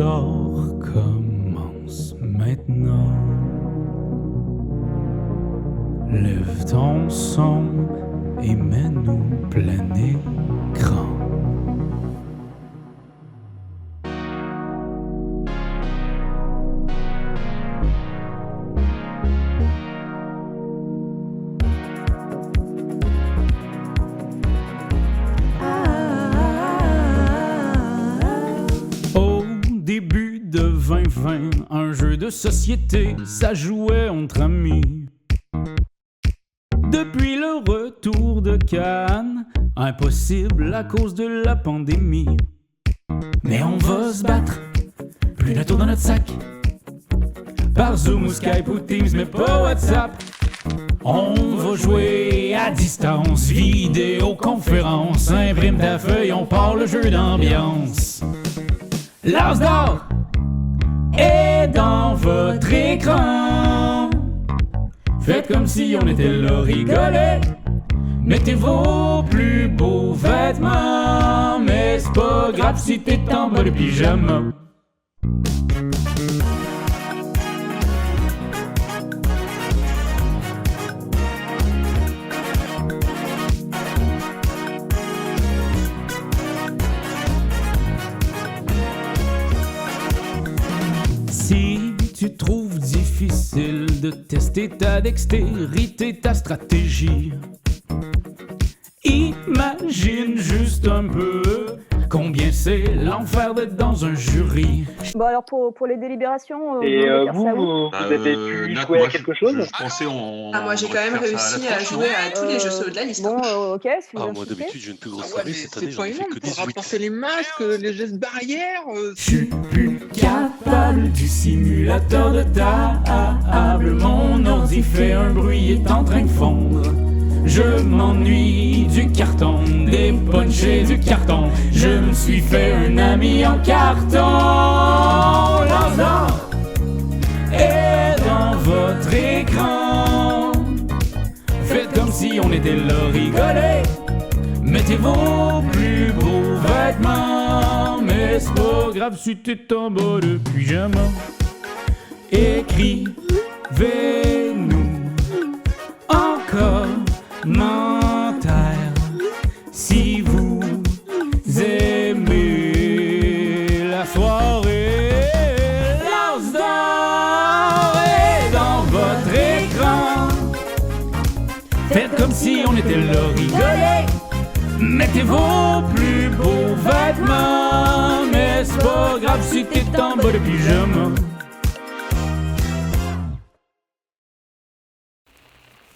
d'or commence maintenant. Lève ton son et mets-nous plein écran. Au début de 2020, un jeu de société, ça jouait entre amis. Depuis le retour de Cannes, impossible à cause de la pandémie. Mais on va se battre, plus de tour dans notre sac. Par Zoom ou Skype ou Teams, mais pas WhatsApp. On va jouer à distance, vidéoconférence. Imprime ta feuille, on part le jeu d'ambiance. L'As d'or est dans votre écran. Faites comme si on était là, rigolez. Mettez vos plus beaux vêtements. Mais c'est pas grave si t'es en bas de pyjama. Si tu trouves difficile de tester ta dextérité, ta stratégie, imagine juste un peu combien c'est l'enfer d'être dans un jury. Bon alors pour les délibérations, Et voulez faire vous, ça où vous avez pu Nat, jouer moi, à quelque chose? je pensais on. Ah, moi j'ai on quand même va faire ça réussi la à tranche, jouer non à tous les jeux solo de la liste. Bon, ok, si vous Ah, moi insistez. d'habitude j'ai une plus grosse Ah ouais, série, mais cette c'est année pas j'en ai fait énorme que pour 18. rapporter les masques, les gestes barrières. Je suis plus capable du simulateur de table. Mon ordi fait un bruit, est en train de fondre. Je m'ennuie du carton, des punchés du carton. Je me suis fait un ami en carton. L'As d'or est dans votre écran. Faites comme si on était là, rigolez. Mettez vos plus beaux vêtements. Mais c'est pas grave si t'es en bas de pyjama. Écrivez-nous en commentaire si vous aimez la soirée. L'As d'or est dans votre écran. Faites comme si on était là, rigolez. Mettez vos plus beaux vêtements. Mais c'est pas grave si t'es en bas de pyjama.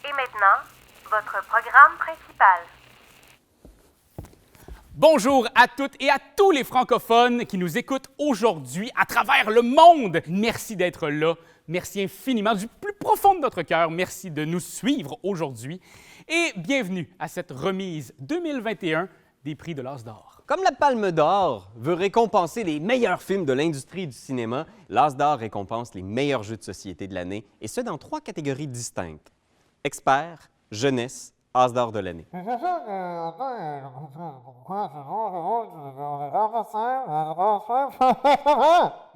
Et maintenant, votre programme principal. Bonjour à toutes et à tous les francophones qui nous écoutent aujourd'hui à travers le monde. Merci d'être là. Merci infiniment du plus profond de notre cœur. Merci de nous suivre aujourd'hui. Et bienvenue à cette remise 2021 des prix de l'As d'or. Comme la Palme d'Or veut récompenser les meilleurs films de l'industrie du cinéma, l'As d'Or récompense les meilleurs jeux de société de l'année, et ce dans 3 catégories distinctes. Expert, jeunesse, As d'Or de l'année.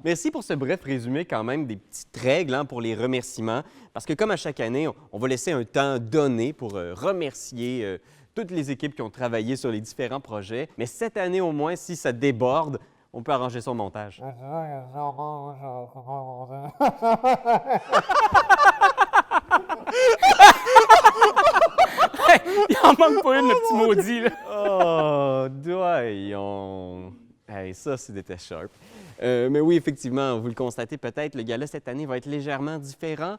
Merci pour ce bref résumé quand même des petites règles pour les remerciements, parce que comme à chaque année, on va laisser un temps donné pour remercier toutes les équipes qui ont travaillé sur les différents projets. Mais cette année au moins, si ça déborde, on peut arranger son montage. Il en manque pas une, le petit maudit, là. Oh, doyon. Hey, ça, c'était sharp. Mais oui, effectivement, vous le constatez peut-être, le gala cette année va être légèrement différent.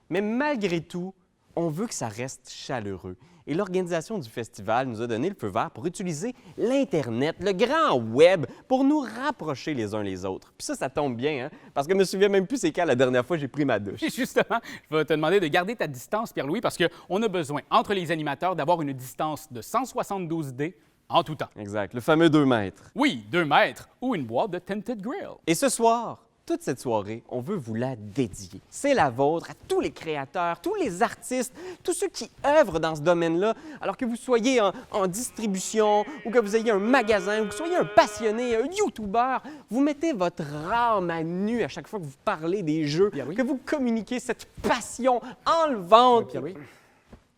Mais malgré tout, on veut que ça reste chaleureux. Et l'organisation du festival nous a donné le feu vert pour utiliser l'Internet, le grand web, pour nous rapprocher les uns les autres. Puis ça tombe bien, hein? Parce que je me souviens même plus c'est quand la dernière fois j'ai pris ma douche. Et justement, je vais te demander de garder ta distance, Pierre-Louis, parce qu'on a besoin, entre les animateurs, d'avoir une distance de 172 D en tout temps. Exact, le fameux 2 mètres. Oui, 2 mètres ou une boîte de Tinted Grill. Et ce soir, toute cette soirée, on veut vous la dédier. C'est la vôtre à tous les créateurs, tous les artistes, tous ceux qui œuvrent dans ce domaine-là, alors que vous soyez en distribution ou que vous ayez un magasin ou que vous soyez un passionné, un YouTuber, vous mettez votre âme à nu à chaque fois que vous parlez des jeux, que vous communiquez cette passion enlevante.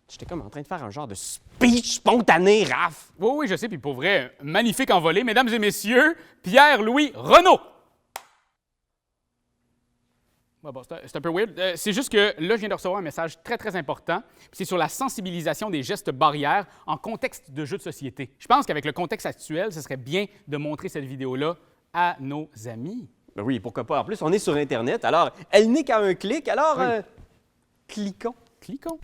J'étais comme en train de faire un genre de speech spontané, Raph. Oui, je sais, puis pour vrai, magnifique envolée. Mesdames et messieurs, Pierre-Louis Renaud. Bon, c'est un peu weird. C'est juste que là, je viens de recevoir un message très, très important. C'est sur la sensibilisation des gestes barrières en contexte de jeux de société. Je pense qu'avec le contexte actuel, ce serait bien de montrer cette vidéo-là à nos amis. Ben oui, pourquoi pas. En plus, on est sur Internet, alors elle n'est qu'à un clic, alors cliquons. Cliquons.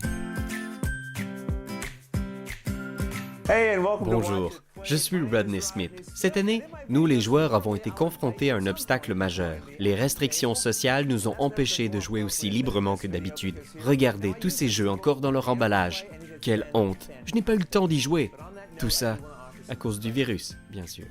Bonjour, je suis Rodney Smith. Cette année, nous les joueurs avons été confrontés à un obstacle majeur. Les restrictions sociales nous ont empêchés de jouer aussi librement que d'habitude. Regardez tous ces jeux encore dans leur emballage. Quelle honte, je n'ai pas eu le temps d'y jouer. Tout ça à cause du virus, bien sûr.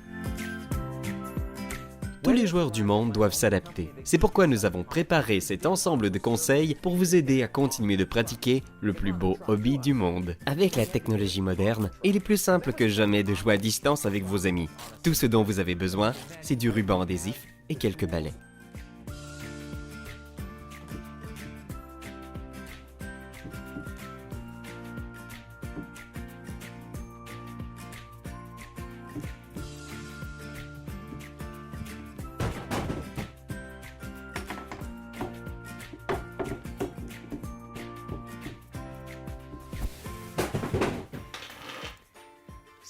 Tous les joueurs du monde doivent s'adapter. C'est pourquoi nous avons préparé cet ensemble de conseils pour vous aider à continuer de pratiquer le plus beau hobby du monde. Avec la technologie moderne, il est plus simple que jamais de jouer à distance avec vos amis. Tout ce dont vous avez besoin, c'est du ruban adhésif et quelques balais.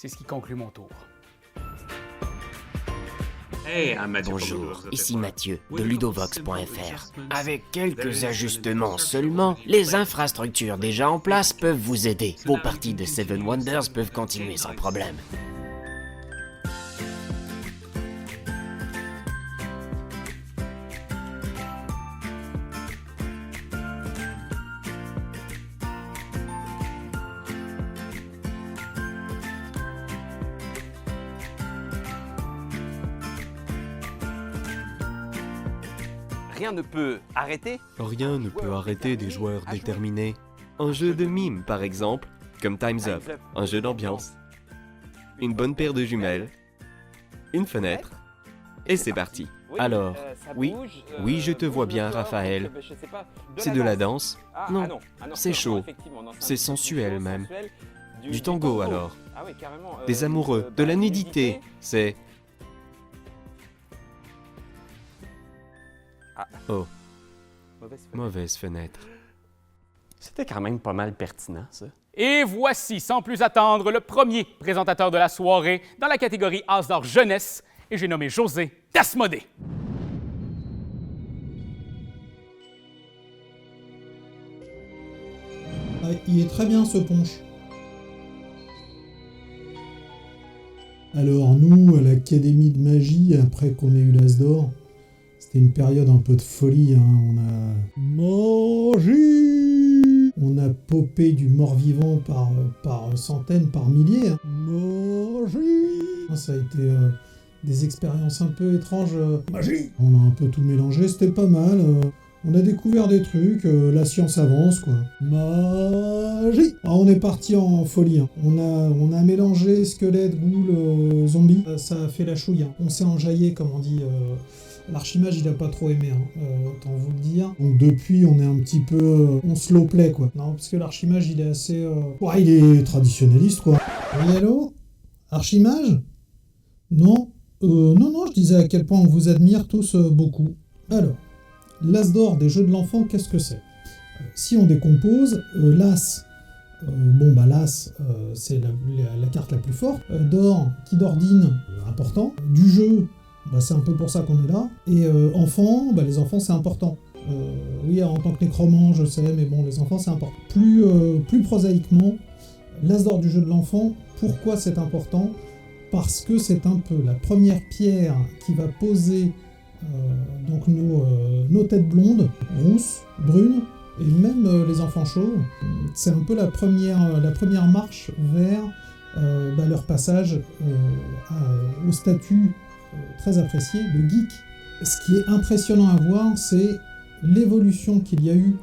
C'est ce qui conclut mon tour. Bonjour, ici Mathieu de ludovox.fr. Avec quelques ajustements seulement, les infrastructures déjà en place peuvent vous aider. Vos parties de Seven Wonders peuvent continuer sans problème. Rien ne peut arrêter. Rien ne peut arrêter des joueurs déterminés. Un jeu de mime, par exemple, comme Time's Up, un jeu d'ambiance. Une bonne paire de jumelles, une fenêtre, et c'est parti. Alors, oui, je te vois bien, Raphaël. C'est de la danse? Non, c'est chaud. C'est sensuel même. Du tango alors. Des amoureux, de la nudité, c'est... Oh, mauvaise fenêtre. C'était quand même pas mal pertinent, ça. Et voici, sans plus attendre, le premier présentateur de la soirée dans la catégorie As d'or jeunesse, et j'ai nommé José Dasmodé. Ah, il est très bien ce punch. Alors nous, à l'Académie de magie, après qu'on ait eu l'As d'or, c'était une période un peu de folie, hein. On a... Magie! On a popé du mort-vivant par centaines, par milliers. Hein. Magie! Ça a été des expériences un peu étranges. Magie! On a un peu tout mélangé, c'était pas mal. On a découvert des trucs, la science avance, quoi. Magie! Ah, on est parti en folie. Hein. On a mélangé squelette, ghoul, zombie. Ça a fait la chouille. Hein. On s'est enjaillé, comme on dit... L'archimage, il a pas trop aimé, hein, autant vous le dire. Donc depuis, on est un petit peu... on slow play, quoi. Non, parce que l'archimage, il est assez... ouais, il est traditionnaliste, quoi. Oui, allô? Archimage? Non. Non, je disais à quel point on vous admire tous beaucoup. Alors, l'As d'or des jeux de l'enfant, qu'est-ce que c'est? Si on décompose, l'As... l'As, c'est la carte la plus forte. D'or, qui d'ordine, important. Du jeu... c'est un peu pour ça qu'on est là. Et enfants, les enfants, c'est important. Oui, en tant que nécromant, je sais, mais bon, les enfants, c'est important. Plus prosaïquement, l'As d'or du jeu de l'enfant, pourquoi c'est important? Parce que c'est un peu la première pierre qui va poser donc nos têtes blondes, rousses, brunes, et même les enfants chauves. C'est un peu la première marche vers leur passage au statut très apprécié de geek. Ce qui est impressionnant à voir, c'est l'évolution qu'il y a eu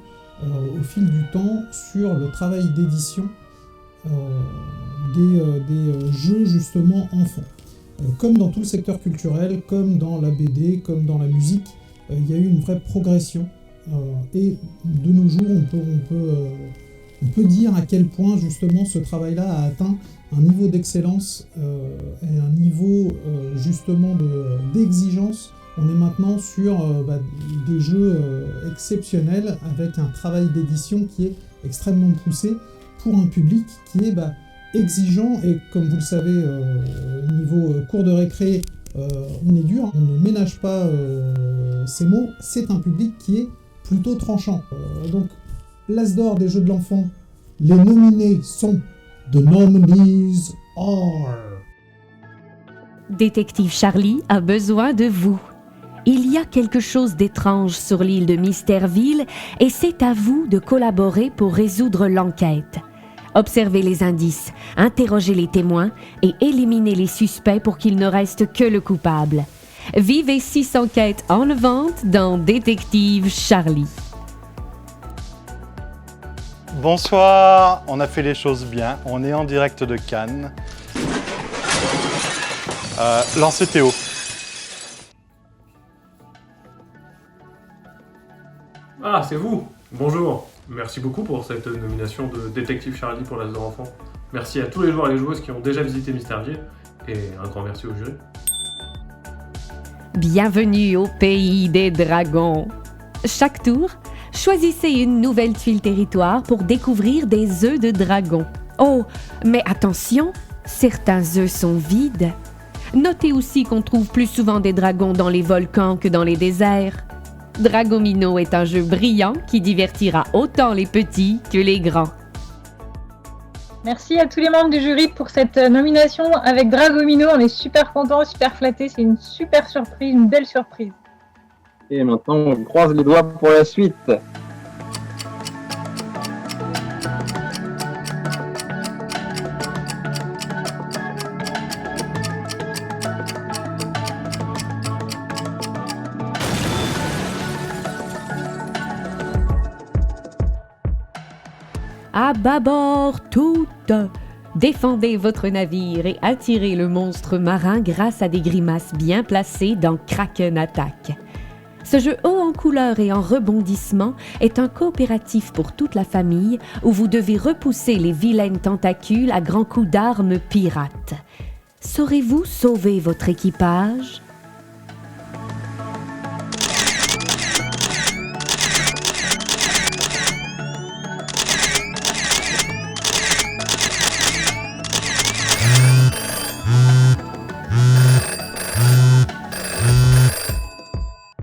au fil du temps sur le travail d'édition des jeux justement enfants. Comme dans tout le secteur culturel, comme dans la BD, comme dans la musique, il y a eu une vraie progression. Et de nos jours, on peut dire à quel point justement ce travail-là a atteint un niveau d'excellence et un niveau justement d'exigence. On est maintenant sur des jeux exceptionnels avec un travail d'édition qui est extrêmement poussé pour un public qui est exigeant et comme vous le savez, niveau cours de récré, on est dur, on ne ménage pas ces mots, c'est un public qui est plutôt tranchant. Donc, l'As d'or des jeux de l'enfant, les nominés sont The Nominees are... Détective Charlie a besoin de vous. Il y a quelque chose d'étrange sur l'île de Mystèreville et c'est à vous de collaborer pour résoudre l'enquête. Observez les indices, interrogez les témoins et éliminez les suspects pour qu'il ne reste que le coupable. Vivez 6 enquêtes enlevantes dans Détective Charlie. Bonsoir, on a fait les choses bien, on est en direct de Cannes. Lancez Théo. Ah, c'est vous. Bonjour. Merci beaucoup pour cette nomination de Détective Charlie pour l'As d'or enfant. Merci à tous les joueurs et les joueuses qui ont déjà visité Mystèreville et un grand merci au jury. Bienvenue au pays des dragons. Chaque tour, choisissez une nouvelle tuile territoire pour découvrir des œufs de dragon. Oh, mais attention, certains œufs sont vides. Notez aussi qu'on trouve plus souvent des dragons dans les volcans que dans les déserts. Dragomino est un jeu brillant qui divertira autant les petits que les grands. Merci à tous les membres du jury pour cette nomination avec Dragomino. On est super contents, super flattés. C'est une super surprise, une belle surprise. Et maintenant, on croise les doigts pour la suite. À bâbord toutes! Défendez votre navire et attirez le monstre marin grâce à des grimaces bien placées dans Kraken Attack. Ce jeu haut en couleurs et en rebondissement est un coopératif pour toute la famille où vous devez repousser les vilaines tentacules à grands coups d'armes pirates. Saurez-vous sauver votre équipage?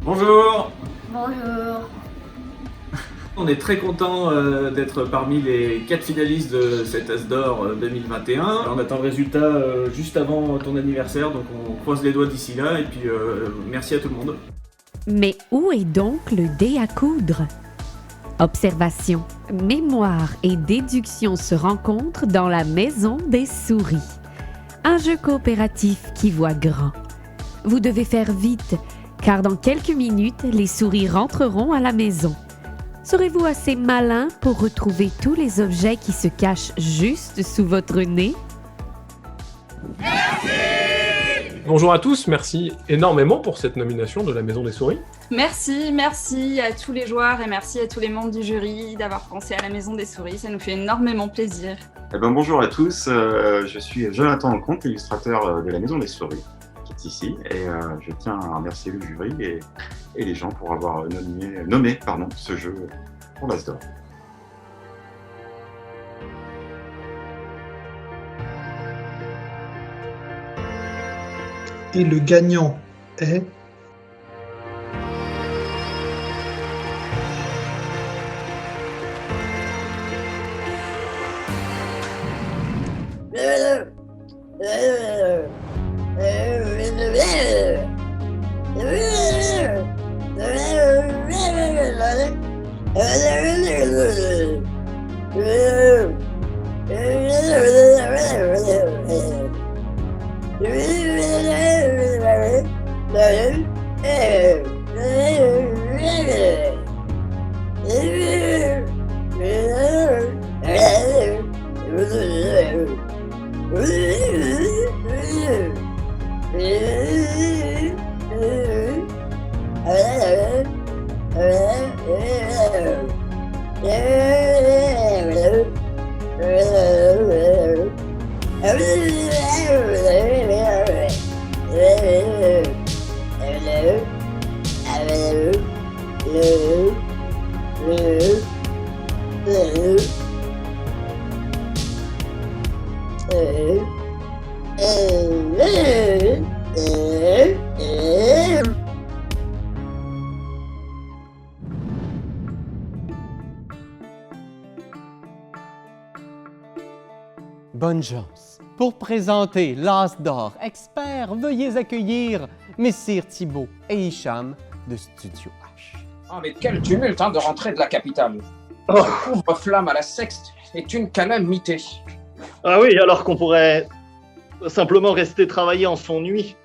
Bonjour. Bonjour. On est très content d'être parmi les 4 finalistes de cet As d'or 2021. On attend le résultat juste avant ton anniversaire, donc on croise les doigts d'ici là et puis merci à tout le monde. Mais où est donc le dé à coudre? Observation, mémoire et déduction se rencontrent dans la maison des souris. Un jeu coopératif qui voit grand. Vous devez faire vite, car dans quelques minutes, les souris rentreront à la maison. Serez-vous assez malin pour retrouver tous les objets qui se cachent juste sous votre nez? Bonjour à tous, merci énormément pour cette nomination de la Maison des Souris. Merci à tous les joueurs et merci à tous les membres du jury d'avoir pensé à la Maison des Souris, ça nous fait énormément plaisir. Bonjour à tous, je suis Jonathan Lecomte, illustrateur de la Maison des Souris, qui est ici, et je tiens à remercier le jury et les gens pour avoir nommé ce jeu pour l'As d'or. Et le gagnant est... Yeah. Bonne chance. Pour présenter l'As d'or expert, veuillez accueillir Messire Thibault et Hicham de Studio H. Ah, mais quel tumulte de rentrer de la capitale. Ce couvre-flamme à la Sexte est une calamité. Ah oui, alors qu'on pourrait simplement rester travailler en son nuit.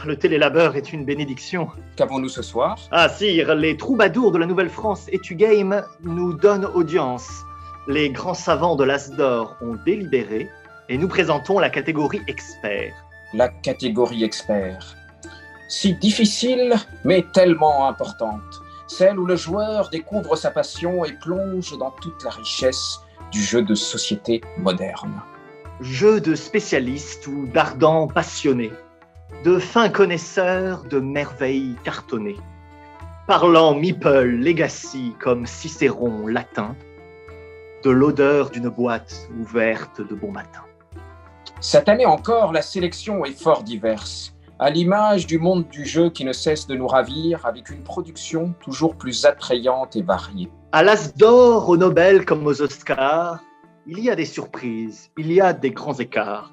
Le télélabeur est une bénédiction. Qu'avons-nous ce soir? Ah sire, les troubadours de la Nouvelle-France et du Game nous donnent audience. Les grands savants de l'As d'or ont délibéré et nous présentons la catégorie expert. La catégorie expert. Si difficile, mais tellement importante. Celle où le joueur découvre sa passion et plonge dans toute la richesse du jeu de société moderne. Jeu de spécialistes ou d'ardents passionnés, de fins connaisseurs de merveilles cartonnées, parlant meeple legacy comme Cicéron latin, de l'odeur d'une boîte ouverte de bon matin. Cette année encore, la sélection est fort diverse, à l'image du monde du jeu qui ne cesse de nous ravir avec une production toujours plus attrayante et variée. À l'As d'or, aux Nobel comme aux Oscars, il y a des surprises, il y a des grands écarts.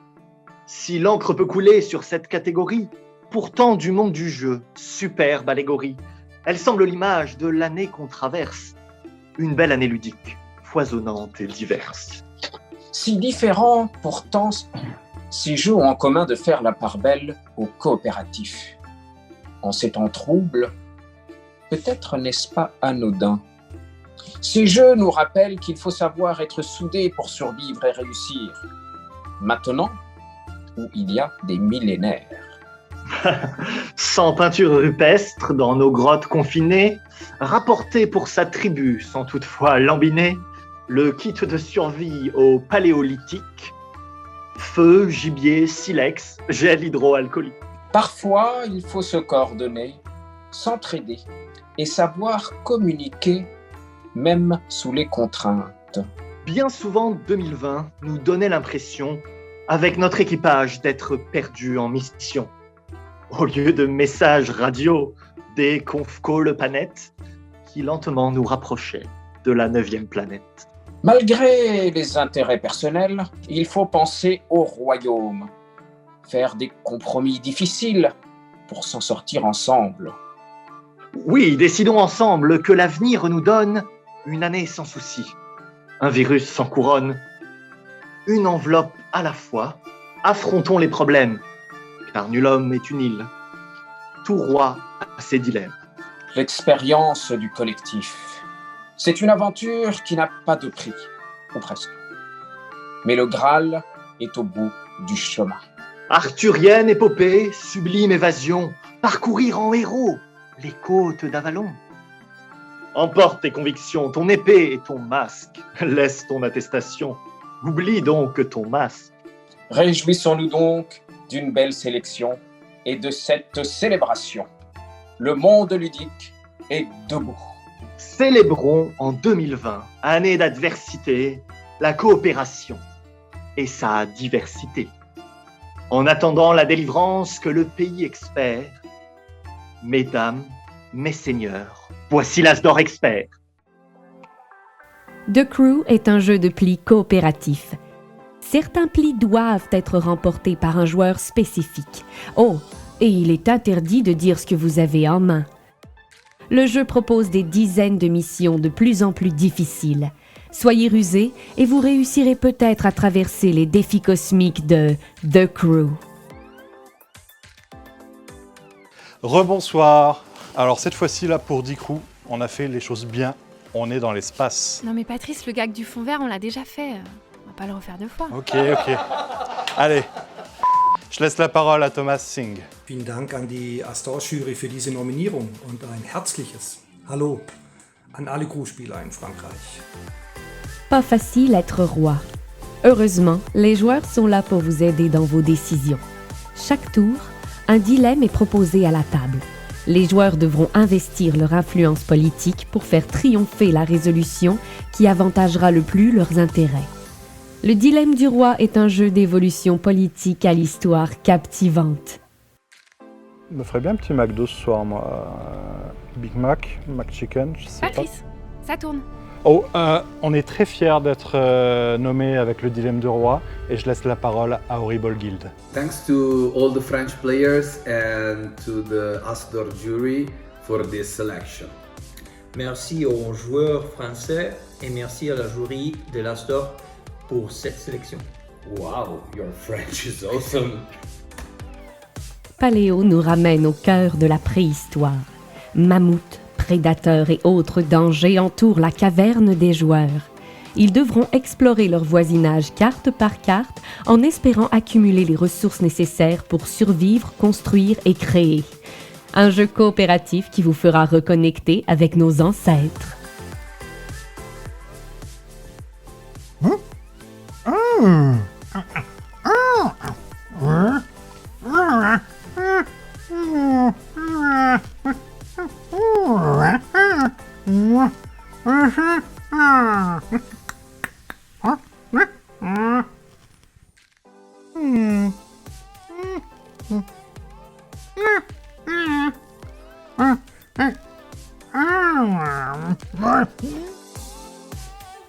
Si l'encre peut couler sur cette catégorie, pourtant du monde du jeu, superbe allégorie, elle semble l'image de l'année qu'on traverse, une belle année ludique, foisonnante et diverse. Si différents, pourtant, ces jeux ont en commun de faire la part belle au coopératif. En ces temps troubles, peut-être n'est-ce pas anodin. Ces jeux nous rappellent qu'il faut savoir être soudé pour survivre et réussir. Maintenant, où il y a des millénaires. Sans peinture rupestre dans nos grottes confinées, rapporté pour sa tribu sans toutefois lambiner, le kit de survie au paléolithique, feu, gibier, silex, gel hydroalcoolique. Parfois, il faut se coordonner, s'entraider et savoir communiquer, même sous les contraintes. Bien souvent, 2020 nous donnait l'impression, avec notre équipage, d'être perdus en mission. Au lieu de messages radio, des conf calls panettes qui lentement nous rapprochaient de la 9e planète. Malgré les intérêts personnels, il faut penser au royaume, faire des compromis difficiles pour s'en sortir ensemble. Oui, décidons ensemble que l'avenir nous donne une année sans souci, un virus sans couronne, une enveloppe à la fois. Affrontons les problèmes, car nul homme est une île. Tout roi a ses dilemmes. L'expérience du collectif. C'est une aventure qui n'a pas de prix, ou presque. Mais le Graal est au bout du chemin. Arthurienne épopée, sublime évasion, parcourir en héros les côtes d'Avalon. Emporte tes convictions, ton épée et ton masque. Laisse ton attestation. Oublie donc ton masque. Réjouissons-nous donc d'une belle sélection et de cette célébration. Le monde ludique est debout. Célébrons en 2020, année d'adversité, la coopération et sa diversité. En attendant la délivrance que le pays espère, mesdames, mes seigneurs, voici l'As d'or expert. The Crew est un jeu de plis coopératif. Certains plis doivent être remportés par un joueur spécifique. Oh, et il est interdit de dire ce que vous avez en main. Le jeu propose des dizaines de missions de plus en plus difficiles. Soyez rusés et vous réussirez peut-être à traverser les défis cosmiques de The Crew. Rebonsoir. Alors cette fois-ci là pour The Crew, on a fait les choses bien. On est dans l'espace. Non mais Patrice, le gag du fond vert, on l'a déjà fait. On va pas le refaire 2 fois. Ok. Allez, je laisse la parole à Thomas Singh. Vielen Dank an die Astor-Jury für diese Nominierung und ein herzliches Hallo an alle Crewspieler in Frankreich. Pas facile être roi. Heureusement, les joueurs sont là pour vous aider dans vos décisions. Chaque tour, un dilemme est proposé à la table. Les joueurs devront investir leur influence politique pour faire triompher la résolution qui avantagera le plus leurs intérêts. Le dilemme du roi est un jeu d'évolution politique à l'histoire captivante. Je me ferais bien un petit McDo ce soir, moi. Big Mac, McChicken, je sais pas. Patrice, ça tourne. Oh, on est très fiers d'être nommés avec le dilemme du roi et je laisse la parole à Horrible Guild. Thanks to all the French players and to the Astor jury for this selection. Merci aux joueurs français et merci à la jury de l'Astor pour cette sélection. Wow, your French is awesome. Paléo nous ramène au cœur de la préhistoire. Mammouths, prédateurs et autres dangers entourent la caverne des joueurs. Ils devront explorer leur voisinage carte par carte en espérant accumuler les ressources nécessaires pour survivre, construire et créer. Un jeu coopératif qui vous fera reconnecter avec nos ancêtres.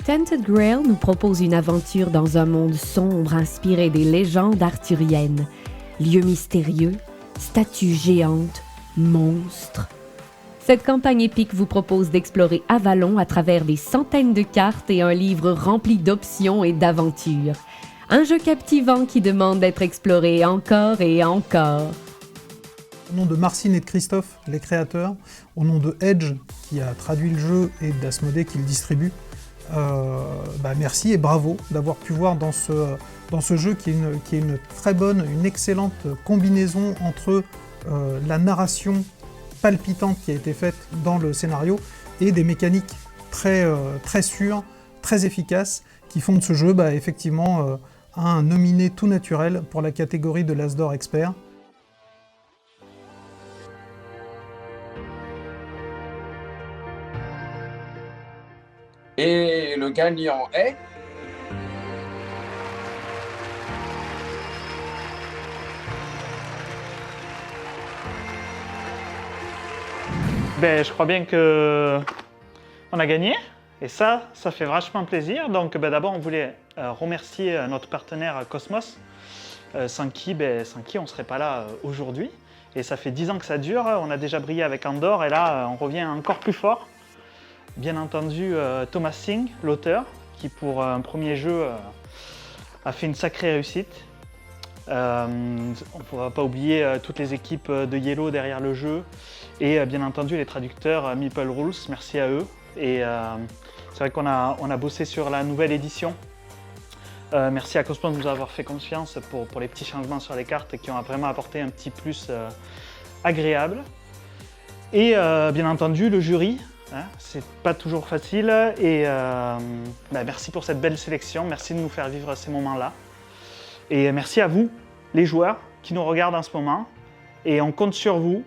Tented Grail nous propose une aventure dans un monde sombre inspiré des légendes arthuriennes. Lieux mystérieux, statues géantes, monstres. Cette campagne épique vous propose d'explorer Avalon à travers des centaines de cartes et un livre rempli d'options et d'aventures. Un jeu captivant qui demande d'être exploré encore et encore. Au nom de Marcine et de Christophe, les créateurs, au nom de Edge, qui a traduit le jeu, et d'Asmodée qui le distribue, merci et bravo d'avoir pu voir dans ce jeu qui est une très bonne, une excellente combinaison entre la narration palpitante qui a été faite dans le scénario et des mécaniques très sûres, très efficaces, qui font de ce jeu effectivement un nominé tout naturel pour la catégorie de l'Asdor Expert. Et le gagnant est... Je crois bien que on a gagné et ça fait vachement plaisir. Donc d'abord on voulait remercier notre partenaire Cosmos, sans qui on ne serait pas là aujourd'hui. Et ça fait 10 ans que ça dure, on a déjà brillé avec Andor et là on revient encore plus fort. Bien entendu Thomas Singh, l'auteur, qui pour un premier jeu a fait une sacrée réussite. On ne va pas oublier toutes les équipes de Yellow derrière le jeu et bien entendu les traducteurs Meeple Rules, merci à eux. Et c'est vrai qu'on a bossé sur la nouvelle édition. Merci à Cosmos de nous avoir fait confiance pour les petits changements sur les cartes qui ont vraiment apporté un petit plus agréable. Et bien entendu le jury, c'est pas toujours facile et merci pour cette belle sélection, merci de nous faire vivre ces moments-là. Et merci à vous, les joueurs, qui nous regardent en ce moment. Et on compte sur vous,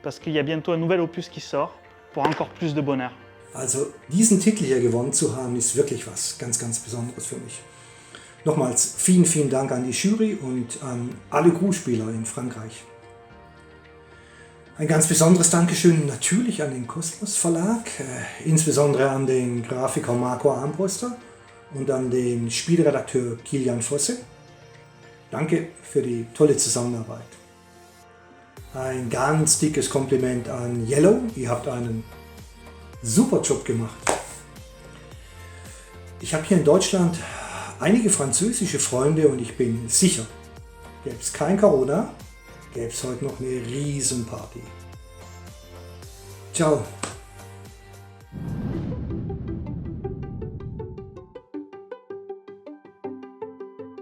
parce qu'il y a bientôt un nouvel opus qui sort, pour encore plus de bonheur. Also, diesen Titel hier gewonnen zu haben, ist wirklich was ganz, ganz Besonderes für mich. Nochmals, vielen, vielen Dank an die Jury und an alle Crewspieler in Frankreich. Ein ganz besonderes Dankeschön natürlich an den Cosmos Verlag, insbesondere an den Grafiker Marco Armbruster und an den Spielredakteur Kilian Fosse. Danke für die tolle Zusammenarbeit. Ein ganz dickes Kompliment an Yellow, ihr habt einen super Job gemacht. Ich habe hier in Deutschland einige französische Freunde und ich bin sicher, gäbe es kein Corona, gäbe es heute noch eine Riesenparty. Ciao.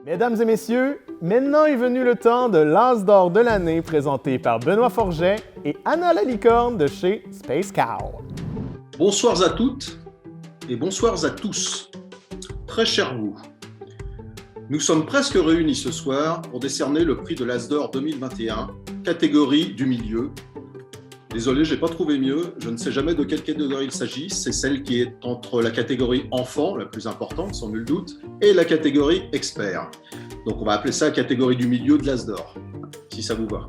Mesdames et messieurs, maintenant est venu le temps de l'As d'or de l'année présenté par Benoît Forget et Anna la licorne de chez Space Cow. Bonsoir à toutes et bonsoir à tous. Très chers vous, nous sommes presque réunis ce soir pour décerner le prix de l'As d'or 2021, catégorie du milieu. Désolé, j'ai pas trouvé mieux, je ne sais jamais de quelle catégorie il s'agit, c'est celle qui est entre la catégorie enfant, la plus importante sans nul doute, et la catégorie expert. Donc on va appeler ça la catégorie du milieu de l'As d'or, si ça vous va.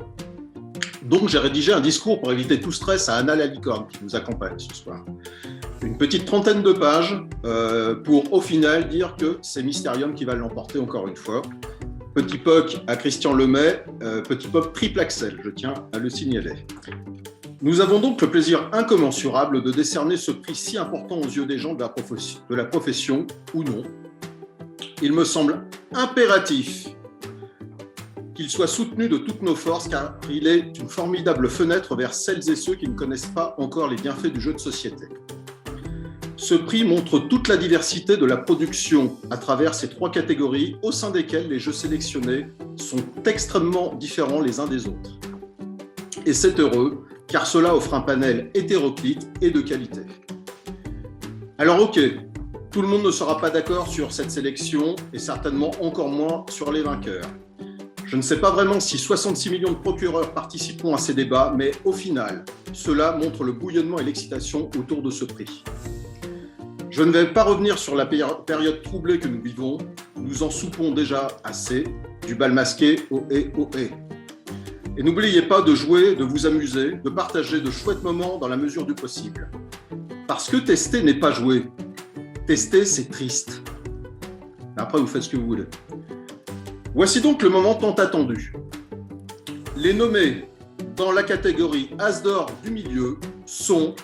Donc j'ai rédigé un discours pour éviter tout stress à Anna la licorne qui nous accompagne ce soir. Une petite trentaine de pages pour au final dire que c'est Mysterium qui va l'emporter encore une fois. Petit POC à Christian Lemay, petit POC triple Axel, je tiens à le signaler. Nous avons donc le plaisir incommensurable de décerner ce prix si important aux yeux des gens de la profession, ou non. Il me semble impératif qu'il soit soutenu de toutes nos forces car il est une formidable fenêtre vers celles et ceux qui ne connaissent pas encore les bienfaits du jeu de société. Ce prix montre toute la diversité de la production à travers ces 3 catégories au sein desquelles les jeux sélectionnés sont extrêmement différents les uns des autres. Et c'est heureux, car cela offre un panel hétéroclite et de qualité. Alors ok, tout le monde ne sera pas d'accord sur cette sélection et certainement encore moins sur les vainqueurs. Je ne sais pas vraiment si 66 millions de procureurs participeront à ces débats, mais au final, cela montre le bouillonnement et l'excitation autour de ce prix. Je ne vais pas revenir sur la période troublée que nous vivons, nous en soupons déjà assez, du bal masqué au et au et. Et n'oubliez pas de jouer, de vous amuser, de partager de chouettes moments dans la mesure du possible. Parce que tester n'est pas jouer. Tester, c'est triste. Après, vous faites ce que vous voulez. Voici donc le moment tant attendu. Les nommés dans la catégorie As d'or du milieu sont...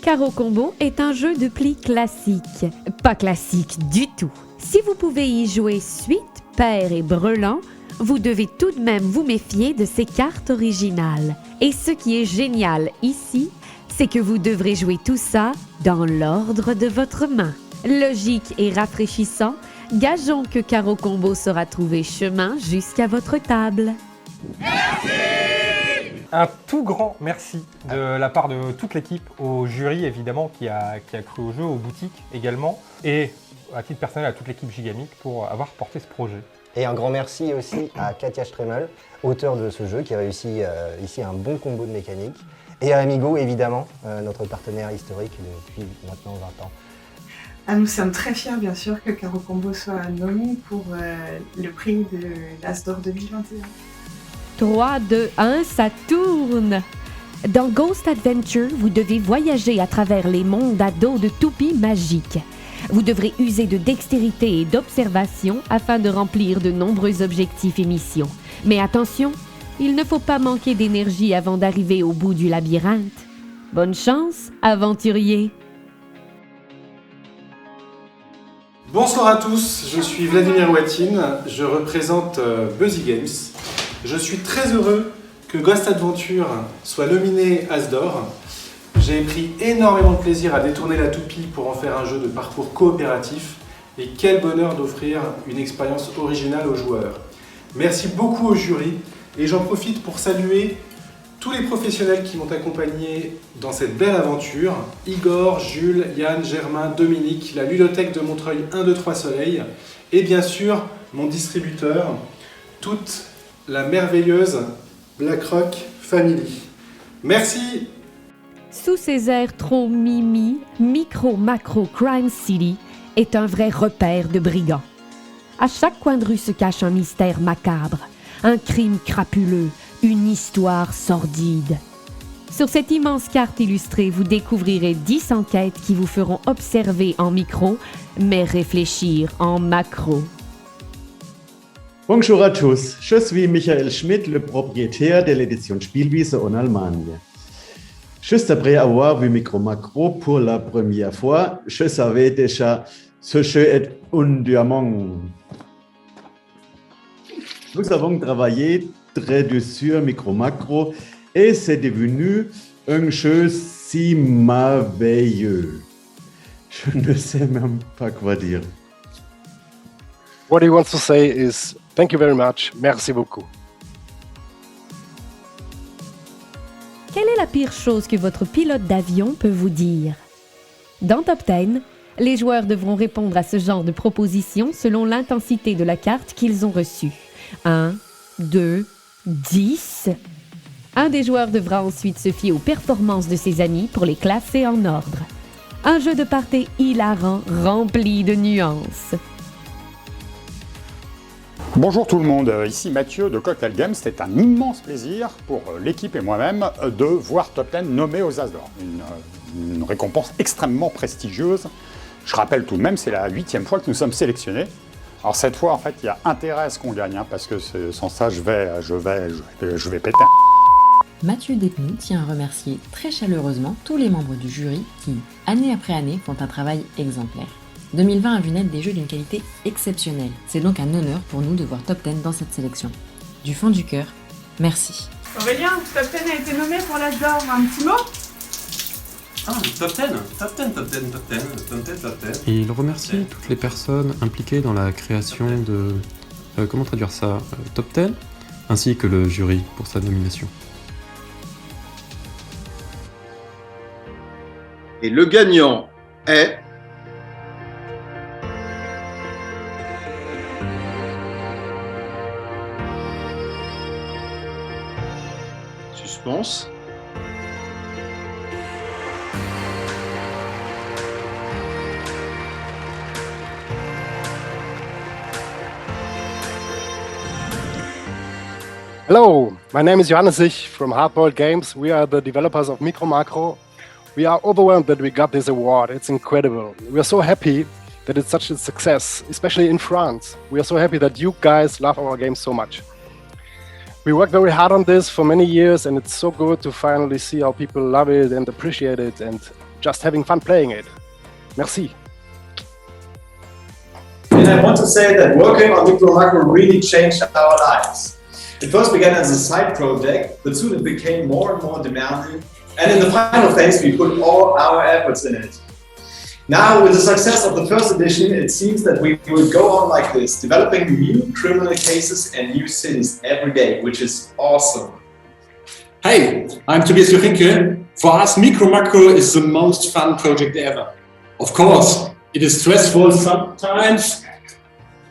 Caro Combo est un jeu de pli classique. Pas classique du tout. Si vous pouvez y jouer suite, pair et brelan, vous devez tout de même vous méfier de ces cartes originales. Et ce qui est génial ici, c'est que vous devrez jouer tout ça dans l'ordre de votre main. Logique et rafraîchissant, gageons que Caro Combo saura trouver chemin jusqu'à votre table. Un tout grand merci de la part de toute l'équipe, au jury évidemment qui a cru au jeu, aux boutiques également, et à titre personnel à toute l'équipe Gigamic pour avoir porté ce projet. Et un grand merci aussi à Katia Stremel, auteur de ce jeu, qui a réussi ici un bon combo de mécanique. Et à Amigo, évidemment, notre partenaire historique depuis maintenant 20 ans. Nous sommes très fiers, bien sûr, que Caro Combo soit nommé pour le prix de l'As d'or 2021. 3, 2, 1, ça tourne! Dans Ghost Adventure, vous devez voyager à travers les mondes à dos de toupies magiques. Vous devrez user de dextérité et d'observation afin de remplir de nombreux objectifs et missions. Mais attention, il ne faut pas manquer d'énergie avant d'arriver au bout du labyrinthe. Bonne chance, aventurier! Bonsoir à tous, je suis Vladimir Watine, je représente Buzzy Games. Je suis très heureux que Ghost Adventure soit nominé As d'or. J'ai pris énormément de plaisir à détourner la toupie pour en faire un jeu de parcours coopératif. Et quel bonheur d'offrir une expérience originale aux joueurs. Merci beaucoup au jury et j'en profite pour saluer tous les professionnels qui m'ont accompagné dans cette belle aventure. Igor, Jules, Yann, Germain, Dominique, la ludothèque de Montreuil 1, 2, 3 Soleil et bien sûr mon distributeur, toute la merveilleuse BlackRock Family. Merci! Sous ces airs trop mimi, Micro Macro Crime City est un vrai repère de brigands. À chaque coin de rue se cache un mystère macabre, un crime crapuleux, une histoire sordide. Sur cette immense carte illustrée, vous découvrirez 10 enquêtes qui vous feront observer en micro, mais réfléchir en macro. Bonjour à tous, je suis Michael Schmidt, le propriétaire de l'édition Spielwiese en Allemagne. Juste après avoir vu Micro Macro pour la première fois, je savais déjà ce jeu est un diamant. Nous avons travaillé très dur sur Micro Macro et c'est devenu un jeu si merveilleux. Je ne sais même pas quoi dire. what he wants to say is thank you very much, merci beaucoup. Quelle est la pire chose que votre pilote d'avion peut vous dire? Dans Top 10, les joueurs devront répondre à ce genre de propositions selon l'intensité de la carte qu'ils ont reçue. 1, 2, 10. Un des joueurs devra ensuite se fier aux performances de ses amis pour les classer en ordre. Un jeu de party hilarant, rempli de nuances. Bonjour tout le monde, ici Mathieu de Cocktail Games. C'est un immense plaisir pour l'équipe et moi-même de voir Top 10 nommé aux As d'Or. Une récompense extrêmement prestigieuse. Je rappelle tout de même, c'est la 8e fois que nous sommes sélectionnés. Alors cette fois, en fait, il y a intérêt à ce qu'on gagne, parce que sans ça, je vais péter. Mathieu Despnous tient à remercier très chaleureusement tous les membres du jury qui, année après année, font un travail exemplaire. 2020 a vu naître des jeux d'une qualité exceptionnelle. C'est donc un honneur pour nous de voir Top 10 dans cette sélection. Du fond du cœur, merci. Aurélien, Top 10 a été nommé pour l'As d'Or, un petit mot? Ah, Top 10, Top 10, Top 10, Top 10, Top 10, Top 10. Et il remercie toutes les personnes impliquées dans la création de... comment traduire ça? Top 10, ainsi que le jury pour sa nomination. Et le gagnant est... Suspense. Hello, my name is Johannes Sich from Hardboiled Games. We are the developers of Micro Macro. We are overwhelmed that we got this award. It's incredible. We are so happy that it's such a success, especially in France. We are so happy that you guys love our games so much. We worked very hard on this for many years, and it's so good to finally see how people love it and appreciate it and just having fun playing it. Merci. And I want to say that working on Micro Macro really changed our lives. It first began as a side project, but soon it became more and more demanding. And in the final phase, we put all our efforts in it. Now, with the success of the first edition, it seems that we will go on like this, developing new criminal cases and new cities every day, which is awesome. Hey, I'm Tobias Jorinke. For us, Micro Macro is the most fun project ever. Of course, it is stressful sometimes,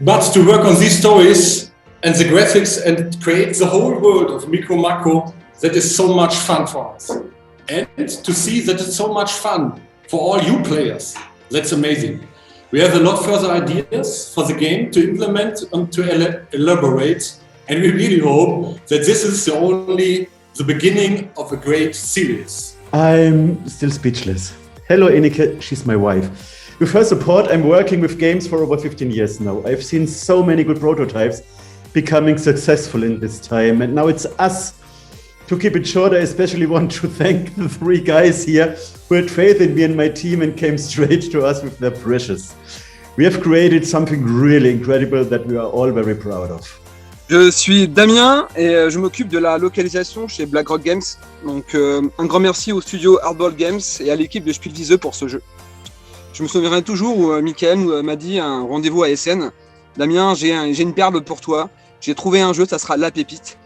but to work on these stories and the graphics and create the whole world of Micro Macro, that is so much fun for us. And to see that it's so much fun for all you players, that's amazing. We have a lot further ideas for the game to implement and to elaborate, and we really hope that this is only the beginning of a great series. I'm still speechless. Hello, Enike, she's my wife. With her support, I'm working with games for over 15 years now. I've seen so many good prototypes becoming successful in this time, and now it's us. To keep it short, I especially want to thank the 3 guys here who had faith in me and my team and came straight to us with their precious. We have created something really incredible that we are all very proud of. Je suis Damien et je m'occupe de la localisation chez BlackRock Games. Donc un grand merci au studio Hardboiled Games et à l'équipe de Spielwiese pour ce jeu. Je me souviendrai toujours où Michael m'a dit un rendez-vous à Essen. Damien, j'ai une perle pour toi. J'ai trouvé un jeu, ça sera la pépite.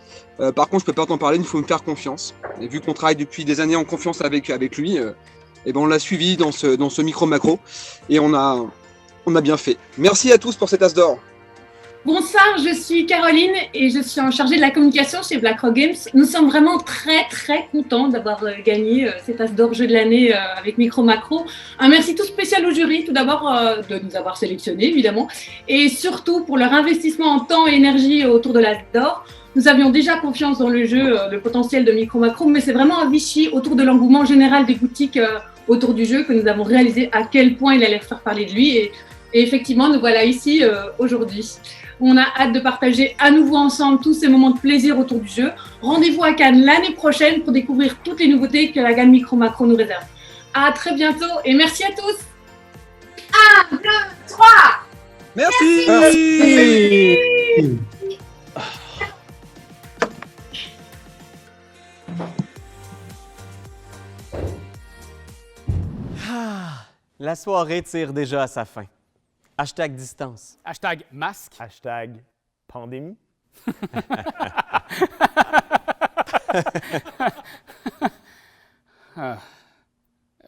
Par contre, je peux pas t'en parler, il faut me faire confiance. Et vu qu'on travaille depuis des années en confiance avec lui, et ben on l'a suivi dans ce Micro Macro et on a bien fait. Merci à tous pour cet As d'Or. Bonsoir, je suis Caroline et je suis en chargée de la communication chez BlackRock Games. Nous sommes vraiment très très contents d'avoir gagné cet As d'Or jeu de l'année avec Micro Macro. Un merci tout spécial au jury, tout d'abord de nous avoir sélectionnés évidemment, et surtout pour leur investissement en temps et énergie autour de l'As d'Or. Nous avions déjà confiance dans le jeu, le potentiel de Micro Macro, mais c'est vraiment un Vichy autour de l'engouement général des boutiques autour du jeu que nous avons réalisé à quel point il allait faire parler de lui. Et effectivement, nous voilà ici aujourd'hui. On a hâte de partager à nouveau ensemble tous ces moments de plaisir autour du jeu. Rendez-vous à Cannes l'année prochaine pour découvrir toutes les nouveautés que la gamme Micro Macro nous réserve. À très bientôt et merci à tous. 1, 2, 3. Merci. Merci. La soirée tire déjà à sa fin. Hashtag distance. Hashtag masque. Hashtag pandémie.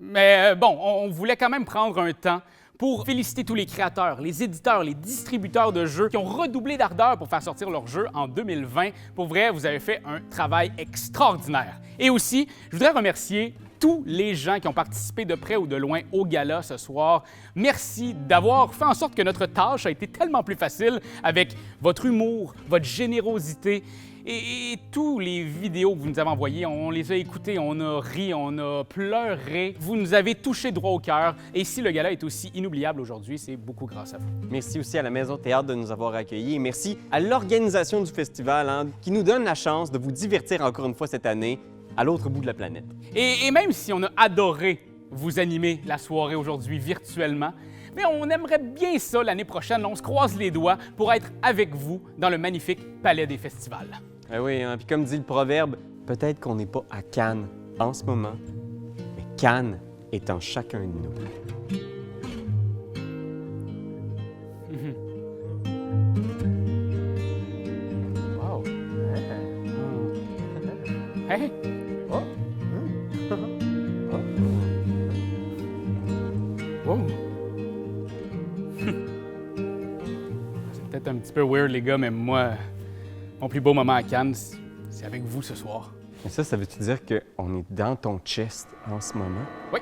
Mais bon, on voulait quand même prendre un temps pour féliciter tous les créateurs, les éditeurs, les distributeurs de jeux qui ont redoublé d'ardeur pour faire sortir leurs jeux en 2020. Pour vrai, vous avez fait un travail extraordinaire. Et aussi, je voudrais remercier tous les gens qui ont participé de près ou de loin au gala ce soir. Merci d'avoir fait en sorte que notre tâche a été tellement plus facile avec votre humour, votre générosité et tous les vidéos que vous nous avez envoyées. On les a écoutées, on a ri, on a pleuré. Vous nous avez touché droit au cœur. Et si le gala est aussi inoubliable aujourd'hui, c'est beaucoup grâce à vous. Merci aussi à la Maison Théâtre de nous avoir accueillis et merci à l'organisation du festival qui nous donne la chance de vous divertir encore une fois cette année à l'autre bout de la planète. Et même si on a adoré vous animer la soirée aujourd'hui virtuellement, mais on aimerait bien ça l'année prochaine. On se croise les doigts pour être avec vous dans le magnifique Palais des Festivals. Ah oui, puis comme dit le proverbe, peut-être qu'on n'est pas à Cannes en ce moment, mais Cannes est en chacun de nous. Wow! Hey! Oh! Wow! C'est peut-être un petit peu weird, les gars, mais moi, mon plus beau moment à Cannes, c'est avec vous ce soir. Et ça veut-tu dire qu'on est dans ton chest en ce moment? Oui.